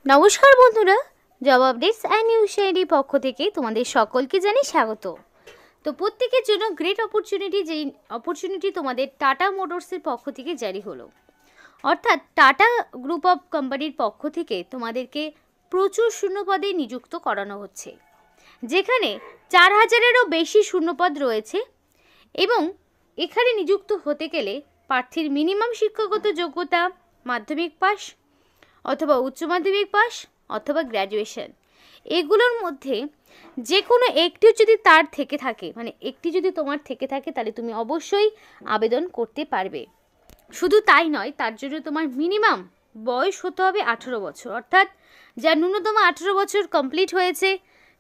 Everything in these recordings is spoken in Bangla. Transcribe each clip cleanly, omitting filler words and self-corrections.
নমস্কার বন্ধুরা, জব আপডেটস অ্যান্ড নিউজ চ্যানেলের পক্ষ থেকে তোমাদের সকলকে জানাই স্বাগত। তো প্রত্যেকের জন্য গ্রেট অপরচুনিটি, যেই অপরচুনিটি তোমাদের টাটা মোটরসের পক্ষ থেকে জারি হলো। অর্থাৎ টাটা গ্রুপ অফ কোম্পানির পক্ষ থেকে তোমাদেরকে প্রচুর শূন্যপদে নিযুক্ত করানো হচ্ছে, যেখানে 4000-এরও বেশি শূন্যপদ রয়েছে। এবং এখানে নিযুক্ত হতে গেলে প্রার্থীর মিনিমাম শিক্ষাগত যোগ্যতা মাধ্যমিক পাস অথবা উচ্চ মাধ্যমিক পাস অথবা গ্র্যাজুয়েশন, এগুলোর মধ্যে যে কোনো একটিও যদি তার থেকে থাকে, মানে একটি যদি তোমার থেকে থাকে, তাহলে তুমি অবশ্যই আবেদন করতে পারবে। শুধু তাই নয়, তার জন্য তোমার মিনিমাম বয়স হতে হবে 18 বছর, অর্থাৎ যার ন্যূনতম 18 বছর কমপ্লিট হয়েছে,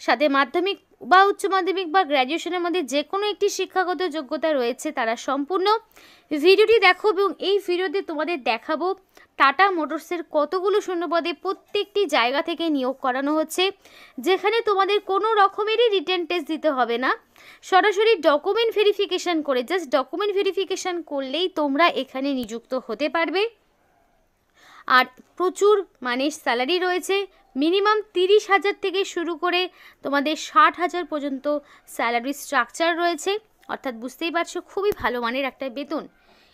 সাথে মাধ্যমিক বা উচ্চ মাধ্যমিক বা গ্র্যাজুয়েশনের মধ্যে যে কোনো একটি শিক্ষাগত যোগ্যতা রয়েছে, তারা সম্পূর্ণ ভিডিওটি দেখো। এবং এই ভিডিওতে তোমাদের দেখাবো টাটা মোটরসের কতগুলো শূন্যপদে প্রত্যেকটি জায়গা থেকে নিয়োগ করানো হচ্ছে, যেখানে তোমাদের কোনো রকমেরই রিটেন টেস্ট দিতে হবে না। সরাসরি ডকুমেন্ট ভেরিফিকেশান করে, জাস্ট ডকুমেন্ট ভেরিফিকেশান করলেই তোমরা এখানে নিযুক্ত হতে পারবে। আর প্রচুর মানে স্যালারি রয়েছে, মিনিমাম 30,000 থেকে শুরু করে তোমাদের 60,000 পর্যন্ত স্যালারি স্ট্রাকচার রয়েছে। অর্থাৎ বুঝতেই পারছো, খুবই ভালো মানের একটা বেতন।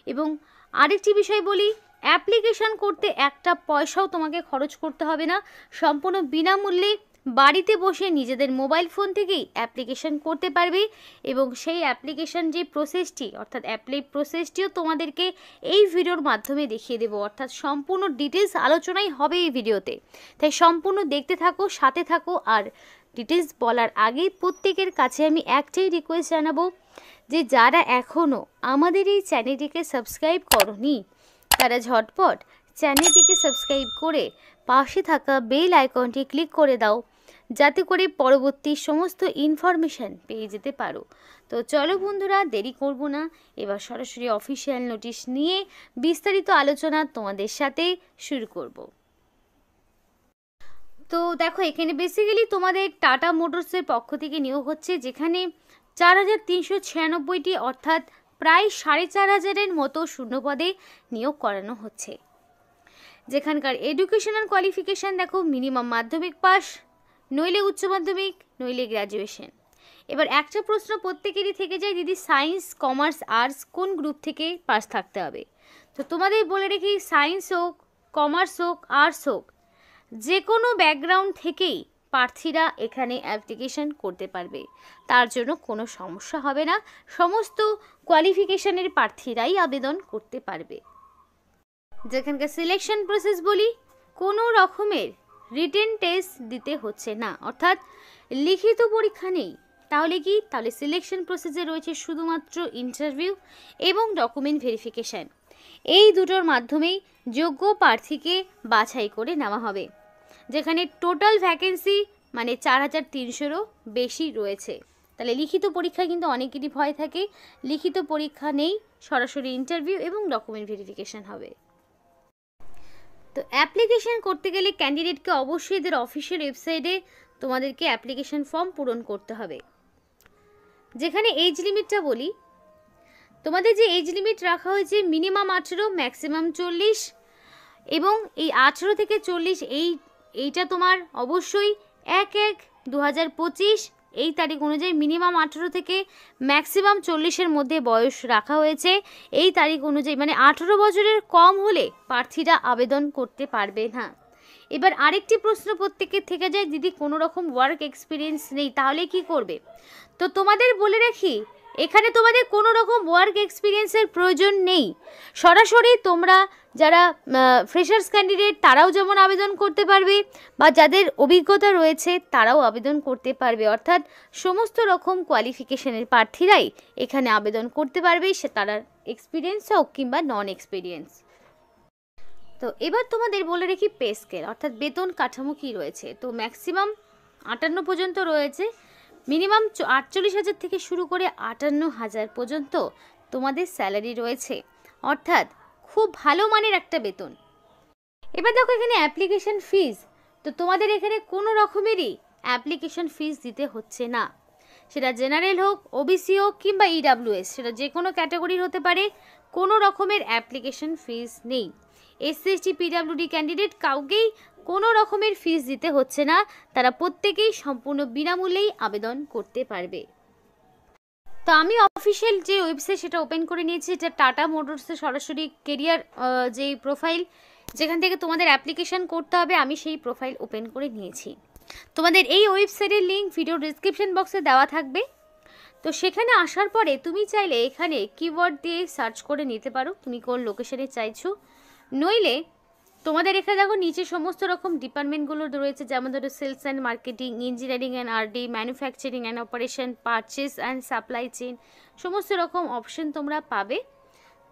এবং আরেকটি বিষয় বলি, অ্যাপ্লিকেশান করতে একটা পয়সাও তোমাকে খরচ করতে হবে না, সম্পূর্ণ বিনামূল্যে বাড়িতে বসে নিজেদের মোবাইল ফোন থেকেই অ্যাপ্লিকেশান করতে পারবে। এবং সেই অ্যাপ্লিকেশান যে প্রসেসটি, অর্থাৎ অ্যাপ্লাই প্রসেসটিও তোমাদেরকে এই ভিডিওর মাধ্যমে দেখিয়ে দেবো। অর্থাৎ সম্পূর্ণ ডিটেলস আলোচনাই হবে এই ভিডিওতে, তাই সম্পূর্ণ দেখতে থাকো, সাথে থাকো। আর ডিটেলস বলার আগে প্রত্যেকের কাছে আমি একটাই রিকোয়েস্ট জানাবো, যে যারা এখনও আমাদের এই চ্যানেলটিকে সাবস্ক্রাইব করোনি, তারা ঝটপট চ্যানেলটিকে সাবস্ক্রাইব করে পাশে থাকা বেল আইকনটি ক্লিক করে দাও, যাতে করে পরবর্তী সমস্ত ইনফরমেশান পেয়ে যেতে পারো। তো চলো বন্ধুরা, দেরি করব না, এবার সরাসরি অফিসিয়াল নোটিশ নিয়ে বিস্তারিত আলোচনা তোমাদের সাথে শুরু করব। তো দেখো, এখানে বেসিক্যালি তোমাদের টাটা মোটরসের পক্ষ থেকে নিয়োগ হচ্ছে, যেখানে 4396টি অর্থাৎ প্রায় 4500-এর মতো শূন্যপদে নিয়োগ করানো হচ্ছে। যেখানকার এডুকেশনাল কোয়ালিফিকেশান দেখো, মিনিমাম মাধ্যমিক পাস, নইলে উচ্চ মাধ্যমিক, নইলে গ্র্যাজুয়েশন। এবার একটা প্রশ্ন প্রত্যেকেরই থেকে যায়, দিদি সায়েন্স, কমার্স, আর্টস কোন গ্রুপ থেকে পাস থাকতে হবে? তো তোমাদের বলে রেখি, সায়েন্স হোক, কমার্স হোক, আর্টস হোক, যে কোনো ব্যাকগ্রাউন্ড থেকেই প্রার্থীরা এখানে অ্যাপ্লিকেশন করতে পারবে, তার জন্য কোনো সমস্যা হবে না। সমস্ত কোয়ালিফিকেশানের প্রার্থীরাই আবেদন করতে পারবে। যেখানকার সিলেকশন প্রসেস বলি, কোনো রকমের রিটেন টেস্ট দিতে হচ্ছে না, অর্থাৎ লিখিত পরীক্ষা নেই। তাহলে কি? তাহলে সিলেকশন প্রসেসে রয়েছে শুধুমাত্র ইন্টারভিউ এবং ডকুমেন্ট ভেরিফিকেশান। এই দুটোর মাধ্যমেই যোগ্য প্রার্থীকে বাছাই করে নেওয়া হবে। যেখানে টোটাল ভ্যাকেন্সি মানে 4300-এরও বেশি রয়েছে। তাহলে লিখিত পরীক্ষায় কিন্তু অনেকেরই ভয় থাকে, লিখিত পরীক্ষা নেই, সরাসরি ইন্টারভিউ এবং ডকুমেন্ট ভেরিফিকেশান হবে। তো অ্যাপ্লিকেশান করতে গেলে ক্যান্ডিডেটকে অবশ্যই এদের অফিসিয়াল ওয়েবসাইটে তোমাদেরকে অ্যাপ্লিকেশান ফর্ম পূরণ করতে হবে। যেখানে এজ লিমিটটা বলি, তোমাদের যে এজ লিমিট রাখা হয়েছে মিনিমাম 18, ম্যাক্সিমাম 40। এবং এই 18 থেকে 40 এইটা তোমার অবশ্যই 1/1/2025 এই তারিখ অনুযায়ী মিনিমাম 18 থেকে ম্যাক্সিমাম 40-এর মধ্যে বয়স রাখা হয়েছে। এই তারিখ অনুযায়ী মানে 18 বছরের কম হলে প্রার্থীরা আবেদন করতে পারবে না। এবার আরেকটি প্রশ্ন প্রত্যেকের থেকে যায়, দিদি কোনো রকম ওয়ার্ক এক্সপিরিয়েন্স নেই, তাহলে কি করবে? তো তোমাদের বলে রাখি, এখানে তোমাদের কোনো রকম ওয়ার্ক এক্সপিরিয়েন্সের প্রয়োজন নেই। সরাসরি তোমরা যারা ফ্রেশার্স ক্যান্ডিডেট, তারাও যেমন আবেদন করতে পারবে, বা যাদের অভিজ্ঞতা রয়েছে তারাও আবেদন করতে পারবে। অর্থাৎ সমস্ত রকম কোয়ালিফিকেশনের প্রার্থীরাই এখানে আবেদন করতে পারবে, সে তারা এক্সপিরিয়েন্স হোক কিংবা নন এক্সপিরিয়েন্স। তো এবার তোমাদের বলে রেখি পে স্কেল, অর্থাৎ বেতন কাঠামো কী রয়েছে। তো ম্যাক্সিমাম 58 পর্যন্ত রয়েছে, মিনিমাম 48,000 থেকে শুরু করে 58,000 পর্যন্ত তোমাদের স্যালারি রয়েছে। অর্থাৎ খুব ভালো মানের একটা বেতন। এবার দেখো এখানে অ্যাপ্লিকেশন ফিজ, তো তোমাদের এখানে কোনো রকমেরই অ্যাপ্লিকেশন ফিজ দিতে হচ্ছে না। সেটা জেনারেল হোক, ওবিসি হোক কিংবা ইডাব্লিউএস, সেটা যে কোনো ক্যাটাগরির হতে পারে, কোনো রকমের অ্যাপ্লিকেশন ফিজ নেই। SC/ST PWD ক্যান্ডিডেট কাউকেই কোনো রকমের ফিস দিতে হচ্ছে না, তারা প্রত্যেকেই সম্পূর্ণ বিনামূল্যেই আবেদন করতে পারবে। তো আমি অফিসিয়াল যে ওয়েবসাইট সেটা ওপেন করে নিয়েছি, এটা টাটা মোটরসের সরাসরি কেরিয়ার যে প্রোফাইল যেখান থেকে তোমাদের অ্যাপ্লিকেশন করতে হবে, আমি সেই প্রোফাইল ওপেন করে নিয়েছি। তোমাদের এই ওয়েবসাইটের লিঙ্ক ভিডিও ডিসক্রিপশন বক্সে দেওয়া থাকবে। তো সেখানে আসার পরে তুমি চাইলে এখানে কিওয়ার্ড দিয়ে সার্চ করে নিতে পারো তুমি কোন লোকেশনে চাইছো, নইলে তোমাদের এখানে দেখো নিচে সমস্ত রকম ডিপার্টমেন্টগুলো রয়েছে, যেমন ধরো sales and marketing, engineering and RD, manufacturing and operation, purchase and supply chain, সমস্ত রকম অপশন তোমরা পাবে।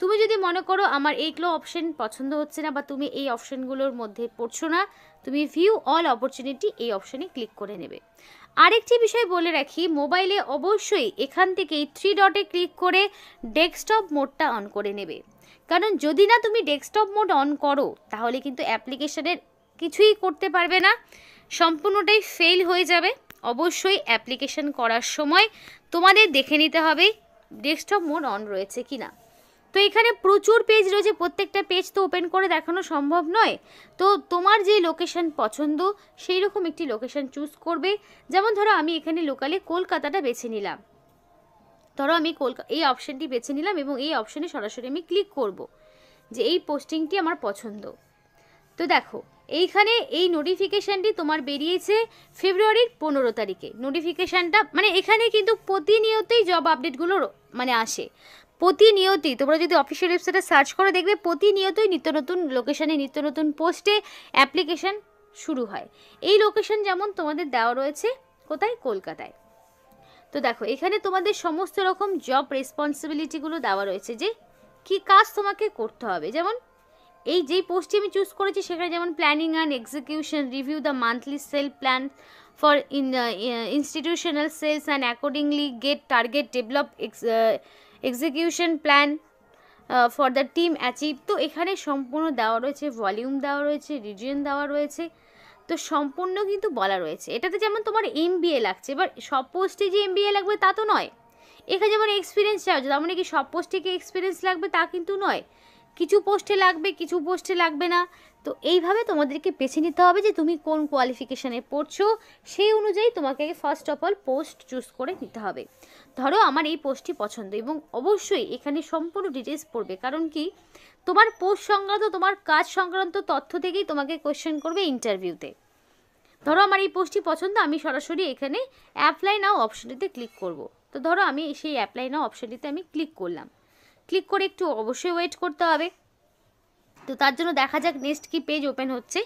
তুমি যদি মনে করো আমার এইগুলো অপশন পছন্দ হচ্ছে না বা তুমি এই অপশনগুলোর মধ্যে পড়ছো না, তুমি ভিউ অল অপরচুনিটি এই অপশনে ক্লিক করে নেবে। আরেকটি বিষয় বলে রাখি, মোবাইলে অবশ্যই এখান থেকেই 3 ডটে ক্লিক করে ডেস্কটপ মোডটা অন করে নেবে, কারণ যদি না তুমি ডেস্কটপ মোড অন করো তাহলে কিন্তু অ্যাপ্লিকেশনের কিছুই করতে পারবে না, সম্পূর্ণটাই ফেল হয়ে যাবে। অবশ্যই অ্যাপ্লিকেশন করার সময় তোমাদের দেখে নিতে হবে ডেস্কটপ মোড অন রয়েছে কিনা। তো এখানে প্রচুর পেজ রয়েছে, প্রত্যেকটা পেজ তো ওপেন করে দেখানো সম্ভব নয়, তো তোমার যে লোকেশন পছন্দ সেই রকম একটি লোকেশন চুজ করবে। যেমন ধরো আমি এখানে লোকালে কলকাতাটা বেছে নিলাম, ধরো আমি এই অপশানটি বেছে নিলাম এবং এই অপশানে সরাসরি আমি ক্লিক করব যে এই পোস্টিংটি আমার পছন্দ। তো দেখো এইখানে এই নোটিফিকেশানটি তোমার বেরিয়েছে ফেব্রুয়ারির 15 তারিখে। নোটিফিকেশানটা মানে এখানে কিন্তু প্রতিনিয়তই জব আপডেটগুলো মানে আসে, প্রতিনিয়তই তোমরা যদি অফিসিয়াল ওয়েবসাইটে সার্চ করে দেখবে প্রতিনিয়তই নিত্য নতুন লোকেশানে নিত্য নতুন পোস্টে অ্যাপ্লিকেশান শুরু হয়। এই লোকেশান যেমন তোমাদের দেওয়া রয়েছে কোথায়, কলকাতায়। তো দেখো এখানে তোমাদের সমস্ত রকম জব রেসপন্সিবিলিটিগুলো দেওয়া রয়েছে যে কি কাজ তোমাকে করতে হবে। যেমন এই যেই পোস্টটি আমি চুজ করেছি সেখানে যেমন planning and execution, review the monthly sale plan for institutional sales and accordingly get target, develop execution plan for the team achieve. তো এখানে সম্পূর্ণ দেওয়া রয়েছে, ভলিউম দেওয়া রয়েছে, রিজিয়ন দেওয়া রয়েছে, তো সম্পূর্ণ কিন্তু বলা রয়েছে। এটাতে যেমন তোমার MBA লাগছে, এবার সব পোস্টে যে MBA লাগবে তা তো নয়। এখানে যেমন এক্সপিরিয়েন্স চাও, তার মানে কি সব পোস্টে কি এক্সপিরিয়েন্স লাগবে তা কিন্তু নয়, কিছু পোস্টে লাগবে কিছু পোস্টে লাগবে না। তো এইভাবে তোমাদেরকে বেছে নিতে হবে যে তুমি কোন কোয়ালিফিকেশানে পড়ছো, সেই অনুযায়ী তোমাকে first of all post choose করে নিতে হবে। ধরো আমার এই পোস্টটি পছন্দ এবং অবশ্যই এখানে সম্পূর্ণ ডিটেলস পড়বে, কারণ কি তোমার পোস্ট সংক্রান্ত তোমার কাজ সংক্রান্ত তথ্য থেকেই তোমাকে কোয়েশ্চেন করবে ইন্টারভিউতে। ধরো আমার এই পোস্টটি পছন্দ, আমি সরাসরি এখানে অ্যাপ্লাই নাও অপশনটিতে ক্লিক করব। তো ধরো আমি সেই অ্যাপ্লাই নাও অপশনটিতে আমি ক্লিক করলাম, ক্লিক করে একটু অবশ্যই ওয়েট করতে হবে। তো তার জন্য দেখা যাক নেক্সট কি পেজ ওপেন হচ্ছে।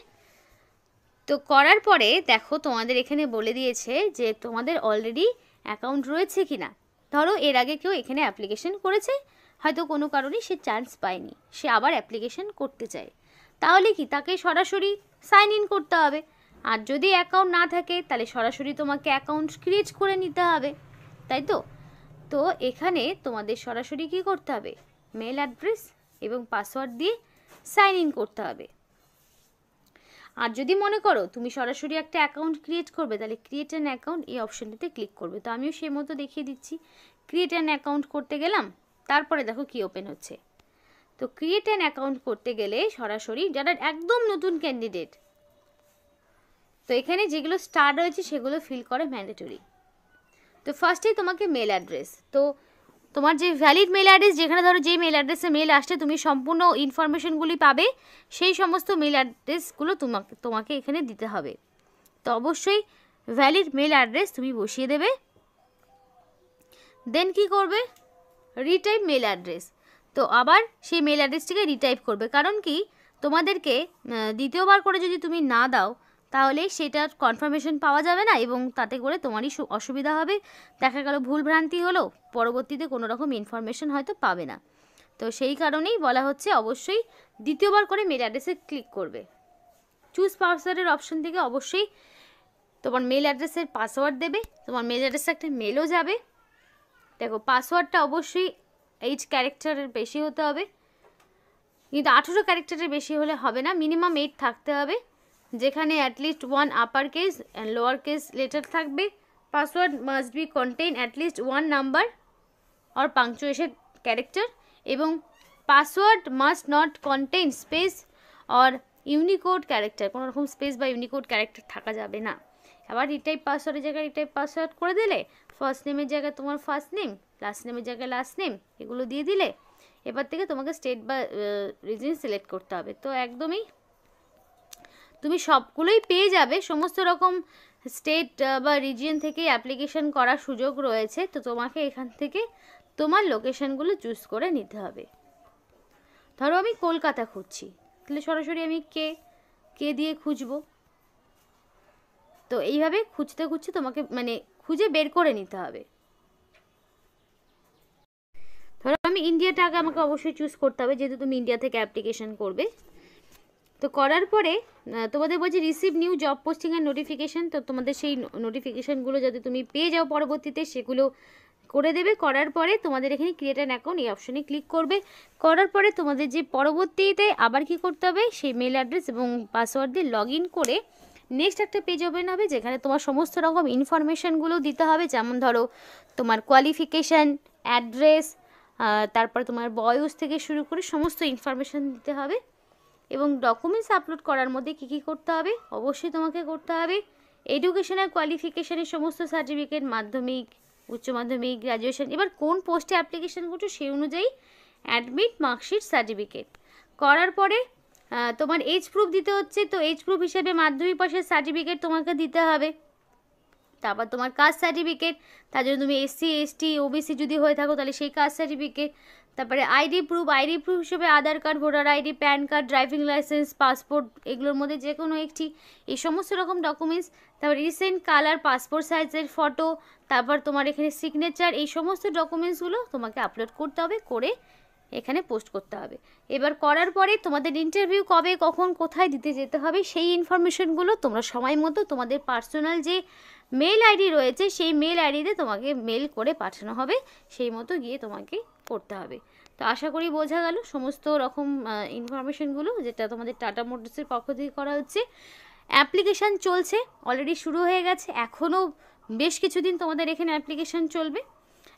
তো করার পরে দেখো তোমাদের এখানে বলে দিয়েছে যে তোমাদের অলরেডি অ্যাকাউন্ট রয়েছে কি না। ধরো এর আগে কেউ এখানে অ্যাপ্লিকেশন করেছে, হয়তো কোনো কারণে সে চান্স পায়নি, সে আবার অ্যাপ্লিকেশন করতে চায়, তাহলে কি তাকে সরাসরি সাইন ইন করতে হবে। আর যদি অ্যাকাউন্ট না থাকে তাহলে সরাসরি তোমাকে অ্যাকাউন্ট ক্রিয়েট করে নিতে হবে, তাই তো। তো এখানে তোমাদের সরাসরি কি করতে হবে, মেল অ্যাড্রেস এবং পাসওয়ার্ড দিয়ে সাইন ইন করতে হবে। আর যদি মনে করো তুমি সরাসরি একটা অ্যাকাউন্ট ক্রিয়েট করবে তাহলে ক্রিয়েট অ্যান অ্যাকাউন্ট এই অপশনটিতে ক্লিক করবে। তো আমিও সেই মতো দেখিয়ে দিচ্ছি, ক্রিয়েট অ্যান অ্যাকাউন্ট করতে গেলাম, তারপরে দেখো কি ওপেন হচ্ছে। তো ক্রিয়েট অ্যান অ্যাকাউন্ট করতে গেলে সরাসরি যারা একদম নতুন ক্যান্ডিডেট, তো এখানে যেগুলো স্টার রয়েছে সেগুলো ফিল করে ম্যান্ডেটরি। তো ফার্স্টেই তোমাকে মেল অ্যাড্রেস, তো তোমার যে ভ্যালিড মেল অ্যাড্রেস, যেখানে ধরো যে মেল অ্যাড্রেসে মেল আসছে তুমি সম্পূর্ণ ইনফরমেশনগুলি পাবে, সেই সমস্ত মেল অ্যাড্রেসগুলো তোমাকে এখানে দিতে হবে। তো অবশ্যই ভ্যালিড মেল অ্যাড্রেস তুমি বসিয়ে দেবে। দেন কি করবে, রিটাইপ মেল অ্যাড্রেস। তো আবার সেই মেল অ্যাড্রেসটিকে রিটাইপ করবে, কারণ কি তোমাদেরকে দ্বিতীয়বার করে যদি তুমি না দাও তাহলে সেটার কনফার্মেশন পাওয়া যাবে না এবং তাতে করে তোমারই অসুবিধা হবে, দেখা গেল ভুলভ্রান্তি হলো, পরবর্তীতে কোনো রকম ইনফরমেশন হয়তো পাবে না। তো সেই কারণেই বলা হচ্ছে অবশ্যই দ্বিতীয়বার করে মেল অ্যাড্রেসে ক্লিক করবে। চুজ পাসওয়ার্ডের অপশন থেকে অবশ্যই তোমার মেল অ্যাড্রেসের পাসওয়ার্ড দেবে, তোমার মেল অ্যাড্রেসে একটা মেলও যাবে। দেখো পাসওয়ার্ডটা অবশ্যই 8 ক্যারেক্টারের বেশি হতে হবে, কিন্তু 18 ক্যারেক্টারের বেশি হলে হবে না, মিনিমাম 8 থাকতে হবে, যেখানে at least 1 upper case and lower case letter থাকবে। Password must be contain at least 1 number or punctuation character, এবং password must not contain space আর ইউনিকোড ক্যারেক্টার, কোনো রকম স্পেস বা ইউনিকোড ক্যারেক্টার থাকা যাবে না। আবার রিটাইপ পাসওয়ার্ডের জায়গায় রিটাইপ পাসওয়ার্ড করে দিলে, ফার্স্ট নেমের জায়গায় তোমার ফার্স্ট নেম, লাস্ট নেমের জায়গায় লাস্ট নেম, এগুলো দিয়ে দিলে এবার থেকে তোমাকে স্টেট বা রিজন সিলেক্ট করতে হবে। তো একদমই তুমি সবগুলোই পেয়ে যাবে, সমস্ত রকম স্টেট বা রিজিয়ন থেকে অ্যাপ্লিকেশন করার সুযোগ রয়েছে। তো তোমাকে এখান থেকে তোমার লোকেশনগুলো চুজ করে নিতে হবে। ধরো আমি কলকাতা খুঁজছি, তাহলে সরাসরি আমি কে দিয়ে খুঁজবো। তো এইভাবে খুঁজতে খুঁজতে তোমাকে মানে খুঁজে বের করে নিতে হবে। ধরো আমি ইন্ডিয়াটাকে আমাকে অবশ্যই চুজ করতে হবে, যেহেতু তুমি ইন্ডিয়া থেকে অ্যাপ্লিকেশন করবে। তো করার পরে তোমাদের বলছে receive new job posting and notification. তো তোমাদের সেই নোটিফিকেশানগুলো যাতে তুমি পেয়ে যাও পরবর্তীতে, সেগুলো করে দেবে। করার পরে তোমাদের এখানে ক্রিয়েট অ্যান অ্যাকাউন্ট এই অপশনে ক্লিক করবে। করার পরে তোমাদের যে পরবর্তীতে আবার কি করতে হবে, সেই মেল অ্যাড্রেস এবং পাসওয়ার্ড দিয়ে লগ ইন করে নেক্সট একটা পেজ ওপেন হবে, যেখানে তোমার সমস্ত রকম ইনফরমেশানগুলো দিতে হবে। যেমন ধরো তোমার কোয়ালিফিকেশান, অ্যাড্রেস, তারপর তোমার বয়স থেকে শুরু করে সমস্ত ইনফরমেশান দিতে হবে। এবং ডকুমেন্টস আপলোড করার মধ্যে কী কী করতে হবে, অবশ্যই তোমাকে করতে হবে এডুকেশনাল কোয়ালিফিকেশানের সমস্ত সার্টিফিকেট, মাধ্যমিক, উচ্চ মাধ্যমিক, গ্র্যাজুয়েশন। এবার কোন পোস্টে অ্যাপ্লিকেশান করছো সেই অনুযায়ী অ্যাডমিট, মার্কশিট, সার্টিফিকেট। করার পরে তোমার এজ প্রুফ দিতে হচ্ছে। তো এজ প্রুফ হিসেবে মাধ্যমিক পাশের সার্টিফিকেট তোমাকে দিতে হবে। তারপর তোমার কাস্ট সার্টিফিকেট, তার জন্য তুমি SC ST OBC যদি হয়ে থাকো তাহলে সেই কাস্ট সার্টিফিকেট। তারপরে আইডি প্রুফ হিসেবে Aadhaar card, voter ID, PAN card, driving licence, passport, এগুলোর মধ্যে যে কোনো একটি, এই সমস্ত রকম ডকুমেন্টস। তারপর রিসেন্ট কালার পাসপোর্ট সাইজের ফটো, তারপর তোমার এখানে সিগনেচার, এই সমস্ত ডকুমেন্টসগুলো তোমাকে আপলোড করতে হবে, করে এখানে পোস্ট করতে হবে। এবার করার পরে তোমাদের ইন্টারভিউ কবে, কখন, কোথায় দিতে যেতে হবে, সেই ইনফরমেশনগুলো তোমরা সময় মতো তোমাদের পার্সোনাল যে মেল আইডি রয়েছে সেই মেল আইডিতে তোমাকে মেল করে পাঠানো হবে, সেই মতো গিয়ে তোমাকে করতে হবে। তো আশা করি বোঝা গেল সমস্ত রকম ইনফরমেশনগুলো, যেটা তোমাদের টাটা মোটরসের পক্ষ থেকে করা হচ্ছে। অ্যাপ্লিকেশান চলছে, অলরেডি শুরু হয়ে গেছে, এখনও বেশ কিছুদিন তোমাদের এখানে অ্যাপ্লিকেশান চলবে।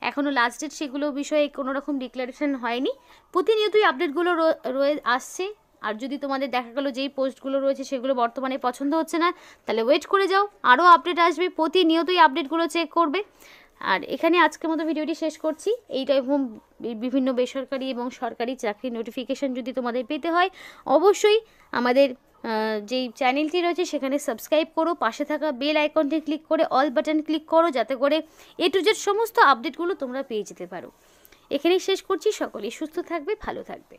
এখনও লাস্ট ডেট সেগুলো বিষয়ে কোনো রকম ডিক্লারেশন হয়নি। প্রতিনিয়তই আপডেটগুলো আসছে। আর যদি তোমাদের দেখা গেলো যেই পোস্টগুলো রয়েছে সেগুলো বর্তমানে পছন্দ হচ্ছে না, তাহলে ওয়েট করে যাও, আরও আপডেট আসবে, প্রতিনিয়তই আপডেটগুলো চেক করবে। আর এখানে আজকের মতো ভিডিওটি শেষ করছি। এই টাইপ বিভিন্ন বেসরকারি এবং সরকারি চাকরির নোটিফিকেশান যদি তোমাদের পেতে হয়, অবশ্যই আমাদের যেই চ্যানেলটি রয়েছে সেখানে সাবস্ক্রাইব করো, পাশে থাকা বেল আইকনটি ক্লিক করে অল বাটন ক্লিক করো, যাতে করে A to Z সমস্ত আপডেটগুলো তোমরা পেয়ে যেতে পারো। এখানেই শেষ করছি। সকলেই সুস্থ থাকবে, ভালো থাকবে।